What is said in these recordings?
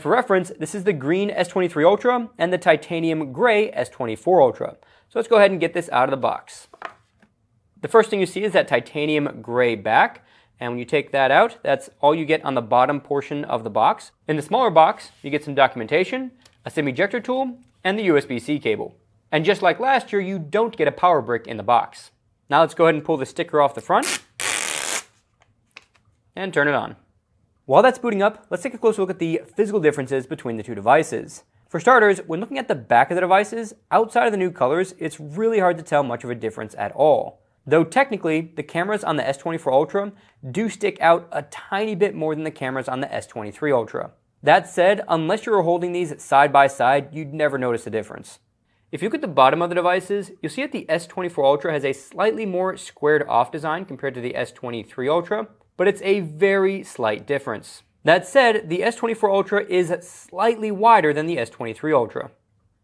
For reference, this is the green S23 Ultra and the titanium gray S24 Ultra. So let's go ahead and get this out of the box. The first thing you see is that titanium gray back, and when you take that out, that's all you get on the bottom portion of the box. In the smaller box, you get some documentation, a SIM ejector tool, and the USB-C cable. And just like last year, you don't get a power brick in the box. Now let's go ahead and pull the sticker off the front and turn it on. While that's booting up, let's take a closer look at the physical differences between the two devices. For starters, when looking at the back of the devices, outside of the new colors, it's really hard to tell much of a difference at all. Though technically, the cameras on the S24 Ultra do stick out a tiny bit more than the cameras on the S23 Ultra. That said, unless you were holding these side by side, you'd never notice a difference. If you look at the bottom of the devices, you'll see that the S24 Ultra has a slightly more squared off design compared to the S23 Ultra, but it's a very slight difference. That said, the S24 Ultra is slightly wider than the S23 Ultra.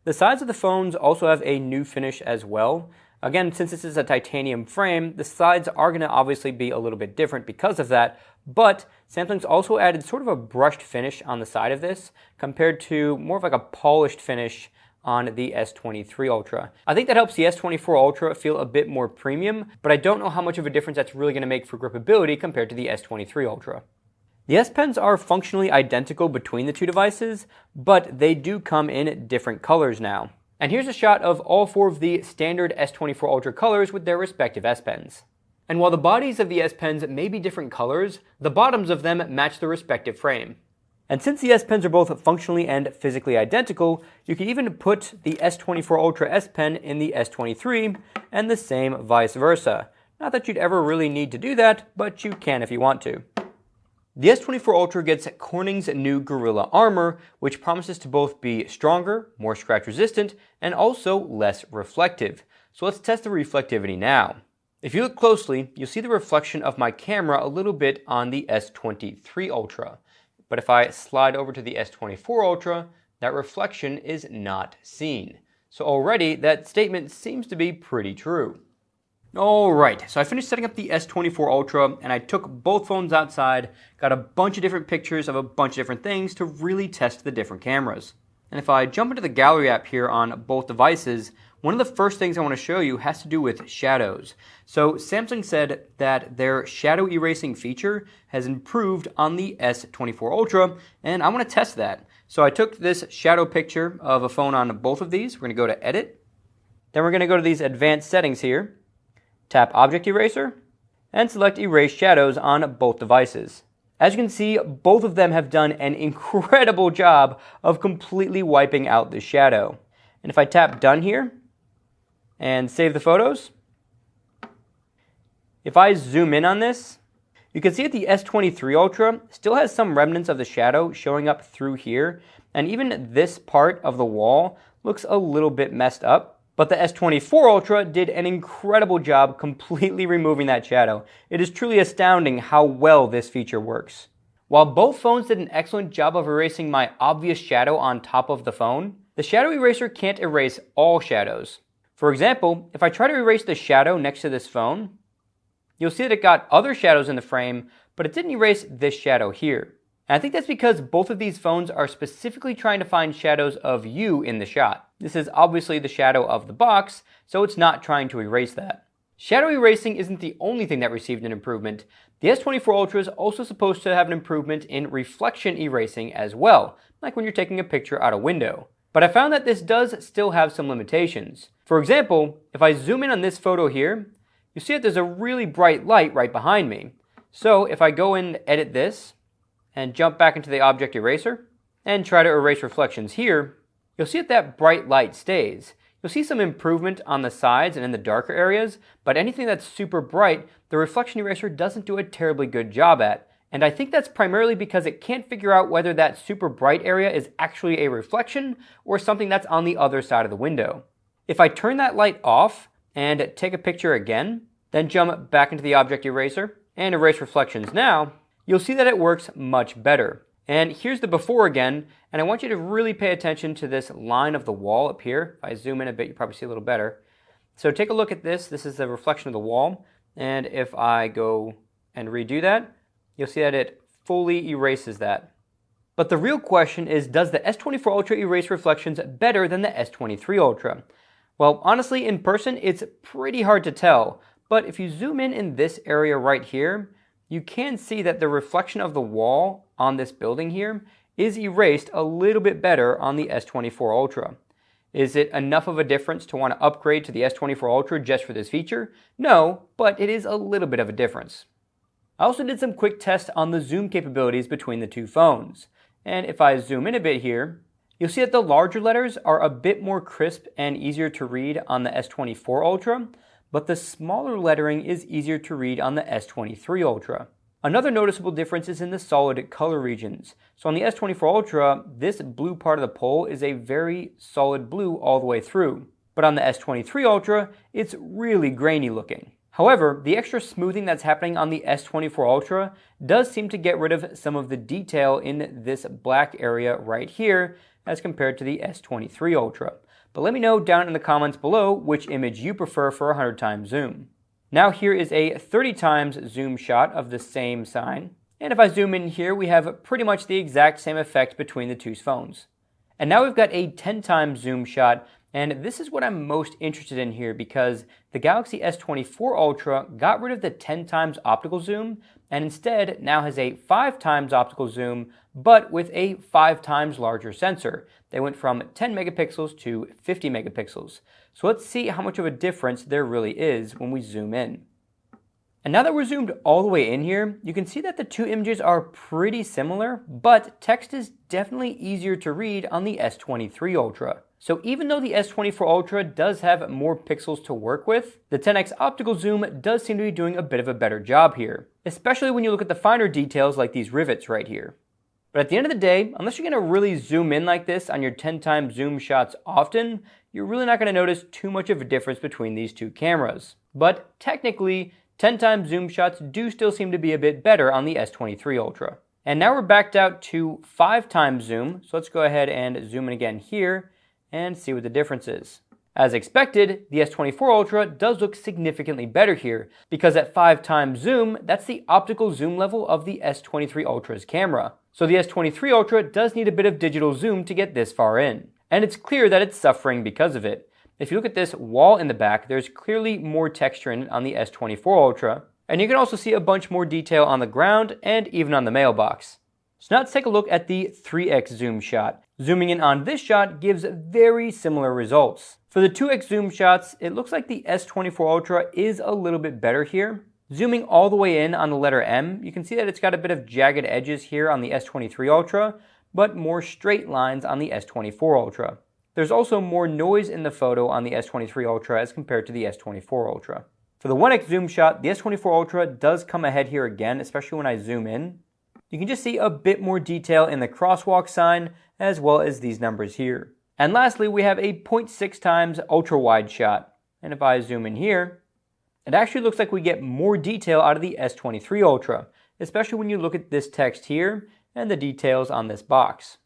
The sides of the phones also have a new finish as well. Again, since this is a titanium frame, the sides are going to obviously be a little bit different because of that, but Samsung's also added sort of a brushed finish on the side of this compared to more of like a polished finish on the S23 Ultra. I think that helps the S24 Ultra feel a bit more premium, but I don't know how much of a difference that's really going to make for gripability compared to the S23 Ultra. The S Pens are functionally identical between the two devices, but they do come in different colors now. And here's a shot of all four of the standard S24 Ultra colors with their respective S Pens. And while the bodies of the S Pens may be different colors, the bottoms of them match the respective frame. And since the S Pens are both functionally and physically identical, you can even put the S24 Ultra S Pen in the S23 and the same vice versa. Not that you'd ever really need to do that, but you can if you want to. The S24 Ultra gets Corning's new Gorilla Armor, which promises to both be stronger, more scratch resistant, and also less reflective. So let's test the reflectivity now. If you look closely, you'll see the reflection of my camera a little bit on the S23 Ultra. But if I slide over to the S24 Ultra, that reflection is not seen. So already that statement seems to be pretty true. Alright, so I finished setting up the S24 Ultra and I took both phones outside, got a bunch of different pictures of a bunch of different things to really test the different cameras. And if I jump into the gallery app here on both devices, one of the first things I want to show you has to do with shadows. So Samsung said that their shadow erasing feature has improved on the S24 Ultra, and I want to test that. So I took this shadow picture of a phone on both of these. We're going to go to Edit. Then we're going to go to these advanced settings here, tap Object Eraser, and select Erase Shadows on both devices. As you can see, both of them have done an incredible job of completely wiping out the shadow. And if I tap Done here, and save the photos, if I zoom in on this, you can see that the S23 Ultra still has some remnants of the shadow showing up through here, and even this part of the wall looks a little bit messed up. But the S24 Ultra did an incredible job completely removing that shadow. It is truly astounding how well this feature works. While both phones did an excellent job of erasing my obvious shadow on top of the phone, the shadow eraser can't erase all shadows. For example, if I try to erase the shadow next to this phone, you'll see that it got other shadows in the frame, but it didn't erase this shadow here. And I think that's because both of these phones are specifically trying to find shadows of you in the shot. This is obviously the shadow of the box, so it's not trying to erase that. Shadow erasing isn't the only thing that received an improvement. The S24 Ultra is also supposed to have an improvement in reflection erasing as well, like when you're taking a picture out a window. But I found that this does still have some limitations. For example, if I zoom in on this photo here, you see that there's a really bright light right behind me. So if I go and edit this, and jump back into the object eraser, and try to erase reflections here, you'll see that bright light stays. You'll see some improvement on the sides and in the darker areas, but anything that's super bright, the reflection eraser doesn't do a terribly good job at. And I think that's primarily because it can't figure out whether that super bright area is actually a reflection or something that's on the other side of the window. If I turn that light off and take a picture again, then jump back into the object eraser and erase reflections now, you'll see that it works much better. And here's the before again, and I want you to really pay attention to this line of the wall up here. If I zoom in a bit, you probably see a little better. So take a look at this. This is the reflection of the wall. And if I go and redo that, you'll see that it fully erases that. But the real question is, does the S24 Ultra erase reflections better than the S23 Ultra? Well, honestly, in person, it's pretty hard to tell, but if you zoom in this area right here, you can see that the reflection of the wall on this building here is erased a little bit better on the S24 Ultra. Is it enough of a difference to want to upgrade to the S24 Ultra just for this feature? No, but it is a little bit of a difference. I also did some quick tests on the zoom capabilities between the two phones. And if I zoom in a bit here, you'll see that the larger letters are a bit more crisp and easier to read on the S24 Ultra, but the smaller lettering is easier to read on the S23 Ultra. Another noticeable difference is in the solid color regions. So on the S24 Ultra, this blue part of the pole is a very solid blue all the way through. But on the S23 Ultra, it's really grainy looking. However, the extra smoothing that's happening on the S24 Ultra does seem to get rid of some of the detail in this black area right here as compared to the S23 Ultra. But let me know down in the comments below which image you prefer for 100 times zoom. Now here is a 30 times zoom shot of the same sign. And if I zoom in here, we have pretty much the exact same effect between the two phones. And now we've got a 10 times zoom shot, and this is what I'm most interested in here because the Galaxy S24 Ultra got rid of the 10 times optical zoom and instead now has a 5 times optical zoom, but with a 5 times larger sensor. They went from 10 megapixels to 50 megapixels. So let's see how much of a difference there really is when we zoom in. And now that we're zoomed all the way in here, you can see that the two images are pretty similar, but text is definitely easier to read on the S23 Ultra. So even though the S24 Ultra does have more pixels to work with, the 10x optical zoom does seem to be doing a bit of a better job here, especially when you look at the finer details like these rivets right here. But at the end of the day, unless you're going to really zoom in like this on your 10 times zoom shots often, you're really not going to notice too much of a difference between these two cameras. But technically, 10 times zoom shots do still seem to be a bit better on the S23 Ultra. And now we're backed out to 5 times zoom, so let's go ahead and zoom in again here and see what the difference is. As expected, the S24 Ultra does look significantly better here, because at 5 times zoom, that's the optical zoom level of the S23 Ultra's camera. So the S23 Ultra does need a bit of digital zoom to get this far in. And it's clear that it's suffering because of it. If you look at this wall in the back, there's clearly more texture in it on the S24 Ultra, and you can also see a bunch more detail on the ground and even on the mailbox. So now let's take a look at the 3x zoom shot. Zooming in on this shot gives very similar results. For the 2x zoom shots, it looks like the S24 Ultra is a little bit better here. Zooming all the way in on the letter M, you can see that it's got a bit of jagged edges here on the S23 Ultra, but more straight lines on the S24 Ultra. There's also more noise in the photo on the S23 Ultra as compared to the S24 Ultra. For the 1x zoom shot, the S24 Ultra does come ahead here again, especially when I zoom in. You can just see a bit more detail in the crosswalk sign, as well as these numbers here. And lastly, we have a 0.6 times ultra wide shot. And if I zoom in here, it actually looks like we get more detail out of the S23 Ultra, especially when you look at this text here and the details on this box.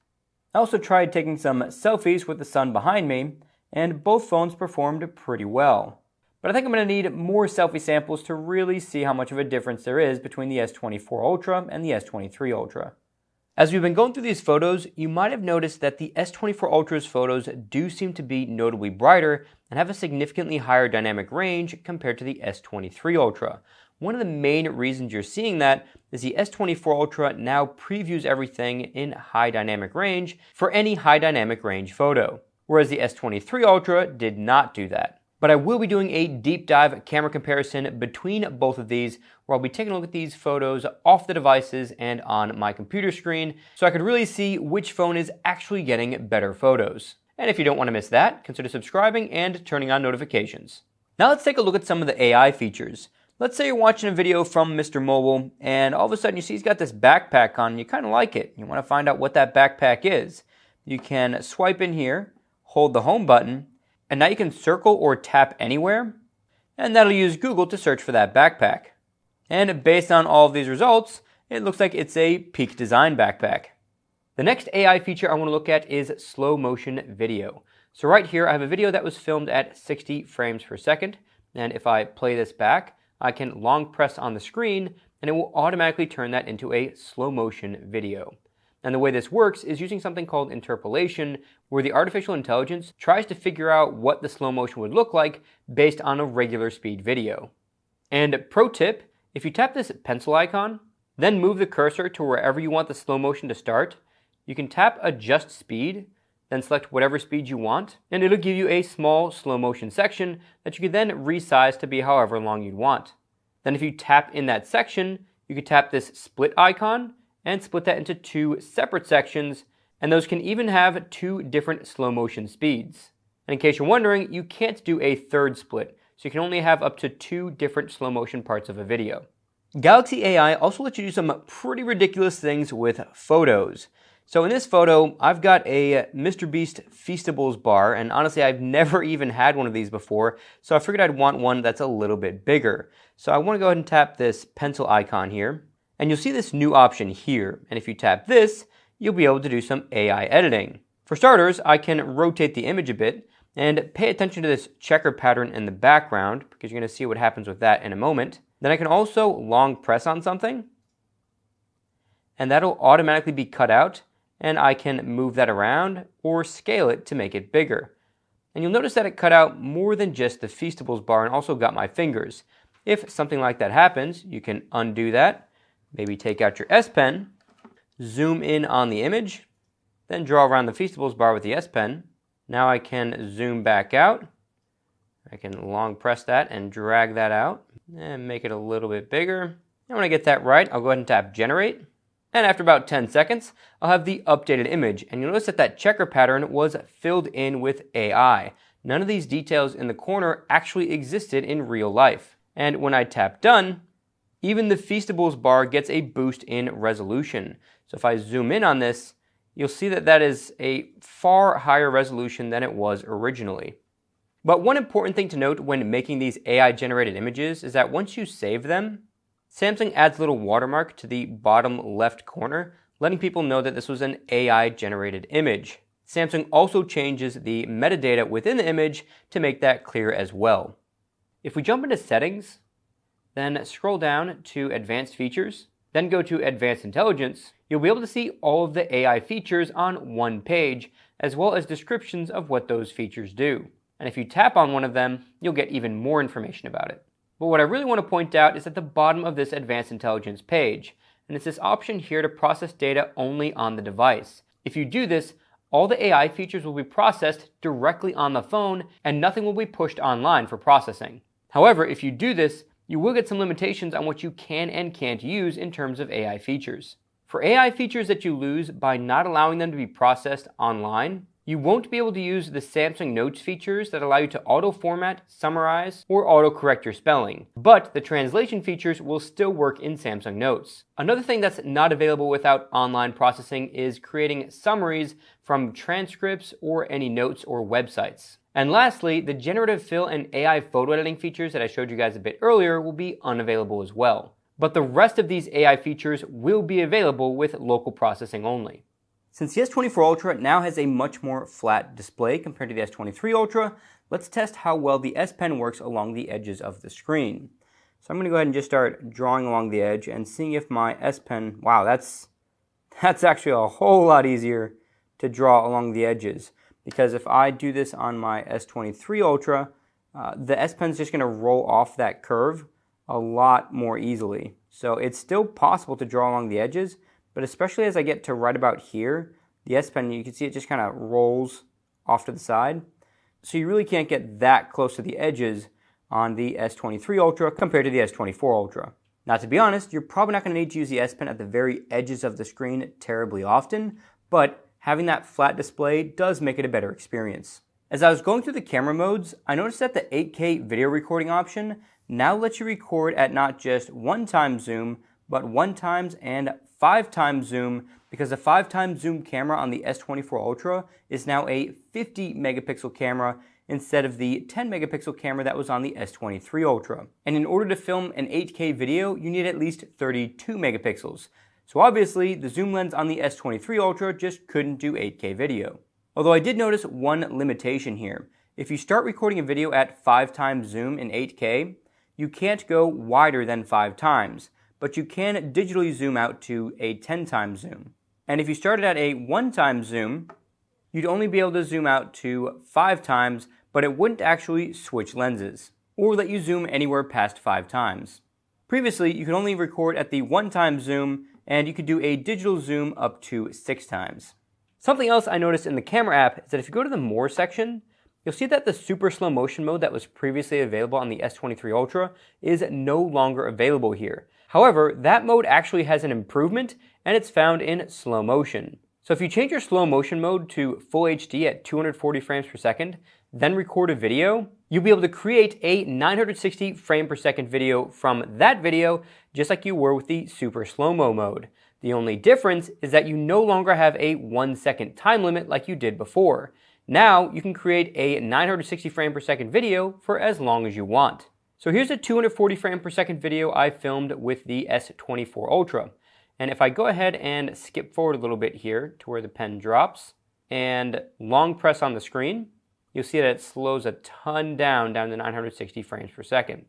I also tried taking some selfies with the sun behind me, and both phones performed pretty well. But I think I'm going to need more selfie samples to really see how much of a difference there is between the S24 Ultra and the S23 Ultra. As we've been going through these photos, you might have noticed that the S24 Ultra's photos do seem to be notably brighter and have a significantly higher dynamic range compared to the S23 Ultra. One of the main reasons you're seeing that is the S24 Ultra now previews everything in high dynamic range for any high dynamic range photo, whereas the S23 Ultra did not do that. But I will be doing a deep dive camera comparison between both of these, where I'll be taking a look at these photos off the devices and on my computer screen, so I could really see which phone is actually getting better photos. And if you don't want to miss that, consider subscribing and turning on notifications. Now let's take a look at some of the AI features. Let's say you're watching a video from Mr. Mobile, and all of a sudden you see he's got this backpack on, and you kind of like it. You want to find out what that backpack is. You can swipe in here, hold the home button, and now you can circle or tap anywhere, and that'll use Google to search for that backpack. And based on all of these results, it looks like it's a Peak Design backpack. The next AI feature I want to look at is slow motion video. So right here I have a video that was filmed at 60 frames per second, and if I play this back, I can long press on the screen and it will automatically turn that into a slow motion video. And the way this works is using something called interpolation, where the artificial intelligence tries to figure out what the slow motion would look like based on a regular speed video. And pro tip, if you tap this pencil icon, then move the cursor to wherever you want the slow motion to start, you can tap adjust speed, then select whatever speed you want, and it'll give you a small slow motion section that you can then resize to be however long you'd want. Then if you tap in that section, you can tap this split icon and split that into 2 separate sections, and those can even have 2 different slow motion speeds. And in case you're wondering, you can't do a third split, so you can only have up to 2 different slow motion parts of a video. Galaxy AI also lets you do some pretty ridiculous things with photos. So in this photo, I've got a Mr. Beast Feastables bar, and honestly, I've never even had one of these before, so I figured I'd want one that's a little bit bigger. So I want to go ahead and tap this pencil icon here, and you'll see this new option here, and if you tap this, you'll be able to do some AI editing. For starters, I can rotate the image a bit, and pay attention to this checker pattern in the background, because you're going to see what happens with that in a moment. Then I can also long press on something, and that'll automatically be cut out, and I can move that around or scale it to make it bigger. And you'll notice that it cut out more than just the Feastables bar and also got my fingers. If something like that happens, you can undo that, maybe take out your S Pen, zoom in on the image, then draw around the Feastables bar with the S Pen. Now I can zoom back out. I can long press that and drag that out and make it a little bit bigger. And when I get that right, I'll go ahead and tap generate. And after about 10 seconds, I'll have the updated image. And you'll notice that that checker pattern was filled in with AI. None of these details in the corner actually existed in real life. And when I tap done, even the Feastables bar gets a boost in resolution. So if I zoom in on this, you'll see that that is a far higher resolution than it was originally. But one important thing to note when making these AI-generated images is that once you save them, Samsung adds a little watermark to the bottom left corner, letting people know that this was an AI-generated image. Samsung also changes the metadata within the image to make that clear as well. If we jump into settings, then scroll down to advanced features, then go to advanced intelligence, you'll be able to see all of the AI features on one page, as well as descriptions of what those features do. And if you tap on one of them, you'll get even more information about it. But what I really want to point out is at the bottom of this advanced intelligence page, and it's this option here to process data only on the device. If you do this, all the AI features will be processed directly on the phone, and nothing will be pushed online for processing. However, if you do this, you will get some limitations on what you can and can't use in terms of AI features. For AI features that you lose by not allowing them to be processed online, you won't be able to use the Samsung Notes features that allow you to auto-format, summarize, or auto-correct your spelling. But the translation features will still work in Samsung Notes. Another thing that's not available without online processing is creating summaries from transcripts or any notes or websites. And lastly, the generative fill and AI photo editing features that I showed you guys a bit earlier will be unavailable as well. But the rest of these AI features will be available with local processing only. Since the S24 Ultra now has a much more flat display compared to the S23 Ultra, let's test how well the S Pen works along the edges of the screen. So I'm going to go ahead and just start drawing along the edge and seeing if my S Pen, wow, that's actually a whole lot easier to draw along the edges. Because if I do this on my S23 Ultra, the S Pen's just going to roll off that curve a lot more easily. So it's still possible to draw along the edges, but especially as I get to right about here, the S Pen, you can see it just kind of rolls off to the side. So you really can't get that close to the edges on the S23 Ultra compared to the S24 Ultra. Now, to be honest, you're probably not going to need to use the S Pen at the very edges of the screen terribly often, but having that flat display does make it a better experience. As I was going through the camera modes, I noticed that the 8K video recording option now lets you record at not just 1x zoom, but 1x and 5x zoom, because the 5x zoom camera on the S24 Ultra is now a 50 megapixel camera instead of the 10 megapixel camera that was on the S23 Ultra. And in order to film an 8K video, you need at least 32 megapixels. So obviously, the zoom lens on the S23 Ultra just couldn't do 8K video. Although I did notice one limitation here. If you start recording a video at 5x zoom in 8K, you can't go wider than 5x, but you can digitally zoom out to a 10x zoom. And if you started at a 1x zoom, you'd only be able to zoom out to 5x, but it wouldn't actually switch lenses, or let you zoom anywhere past 5x. Previously, you could only record at the 1x zoom, and you could do a digital zoom up to 6x. Something else I noticed in the camera app is that if you go to the More section, you'll see that the super slow motion mode that was previously available on the S23 Ultra is no longer available here. However, that mode actually has an improvement, and it's found in slow motion. So if you change your slow motion mode to full HD at 240 frames per second, then record a video, you'll be able to create a 960 frame per second video from that video, just like you were with the super slow-mo mode. The only difference is that you no longer have a 1 second time limit like you did before. Now you can create a 960 frame per second video for as long as you want. So here's a 240 frame per second video I filmed with the S24 Ultra. And if I go ahead and skip forward a little bit here to where the pen drops and long press on the screen, you'll see that it slows a ton down to 960 frames per second.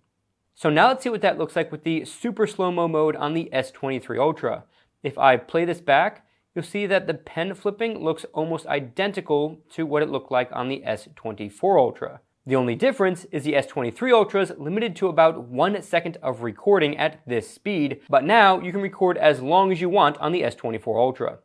So now let's see what that looks like with the super slow-mo mode on the S23 Ultra. If I play this back, you'll see that the pen flipping looks almost identical to what it looked like on the S24 Ultra. The only difference is the S23 Ultra is limited to about 1 second of recording at this speed, but now you can record as long as you want on the S24 Ultra.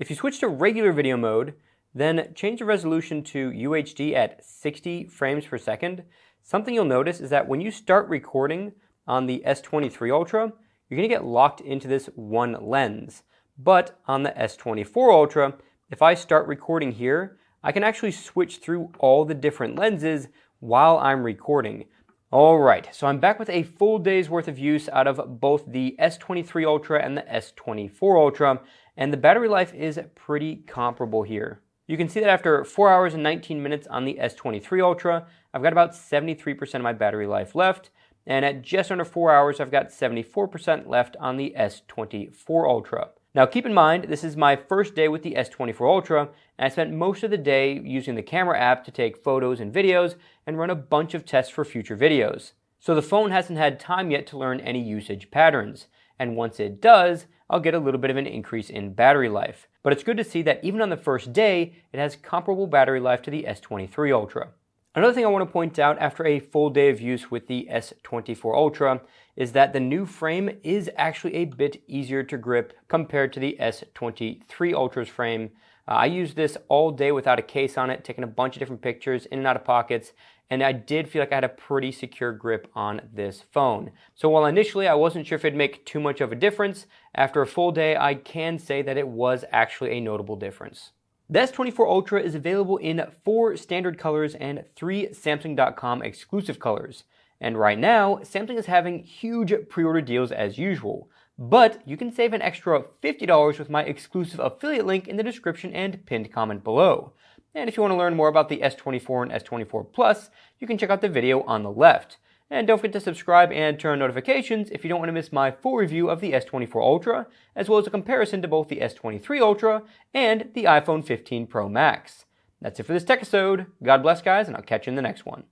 If you switch to regular video mode, then change the resolution to UHD at 60 frames per second, something you'll notice is that when you start recording on the S23 Ultra, you're going to get locked into this one lens. But on the S24 Ultra, if I start recording here, I can actually switch through all the different lenses while I'm recording. Alright, so I'm back with a full day's worth of use out of both the S23 Ultra and the S24 Ultra, and the battery life is pretty comparable here. You can see that after 4 hours and 19 minutes on the S23 Ultra, I've got about 73% of my battery life left, and at just under 4 hours, I've got 74% left on the S24 Ultra. Now keep in mind, this is my first day with the S24 Ultra, and I spent most of the day using the camera app to take photos and videos and run a bunch of tests for future videos. So the phone hasn't had time yet to learn any usage patterns, and once it does, I'll get a little bit of an increase in battery life. But it's good to see that even on the first day, it has comparable battery life to the S23 Ultra. Another thing I want to point out after a full day of use with the S24 Ultra is that the new frame is actually a bit easier to grip compared to the S23 Ultra's frame. I used this all day without a case on it, taking a bunch of different pictures in and out of pockets, and I did feel like I had a pretty secure grip on this phone. So while initially I wasn't sure if it'd make too much of a difference, after a full day I can say that it was actually a notable difference. The S24 Ultra is available in 4 standard colors and 3 Samsung.com exclusive colors. And right now, Samsung is having huge pre-order deals as usual. But you can save an extra $50 with my exclusive affiliate link in the description and pinned comment below. And if you want to learn more about the S24 and S24 Plus, you can check out the video on the left. And don't forget to subscribe and turn on notifications if you don't want to miss my full review of the S24 Ultra, as well as a comparison to both the S23 Ultra and the iPhone 15 Pro Max. That's it for this tech episode. God bless, guys, and I'll catch you in the next one.